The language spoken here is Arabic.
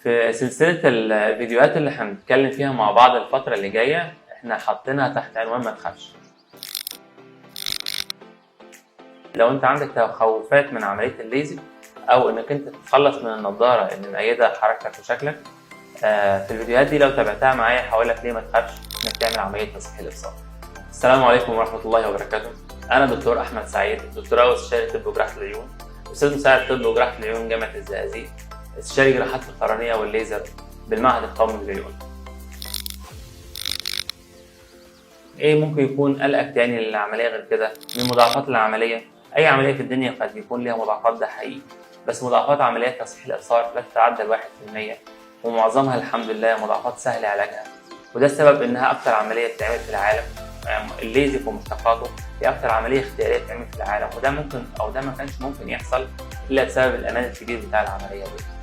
في سلسلة الفيديوهات اللي هنتكلم فيها مع بعض الفترة اللي جاية، احنا حاطينها تحت عنوان ما تخافش. لو انت عندك تخوفات من عملية الليزك او انك انت تتخلص من النضارة اللي مأيدة حركتك وشكلك، في الفيديوهات دي لو تابعتها معايا هقولك ليه ما تخافش انك تعمل عملية تصحيح الابصار. السلام عليكم ورحمة الله وبركاته. انا دكتور احمد سعيد، دكتوراه واستشاري طب وجراحة العيون، استاذ مساعد طب وجراحة العيون جامعة الزقازيق، استشاري جراحات القرنية والليزر بالمعهد القومي للعيون. ايه ممكن يكون قلقك تاني للعملية غير كده؟ من مضاعفات العملية، اي عملية في الدنيا قد يكون ليها مضاعفات، ده حقيقي، بس مضاعفات عمليات تصحيح الابصار لا تتعدى 1%، ومعظمها الحمد لله مضاعفات سهل علاجها، وده السبب انها اكتر عملية بتتعمل في العالم. الليزك ومشتقاته هي اكتر عملية اختيارية بتتعمل في العالم، وده ممكن او ده ما كانش ممكن يحصل الا بسبب الامان الكبير بتاع العملية دي.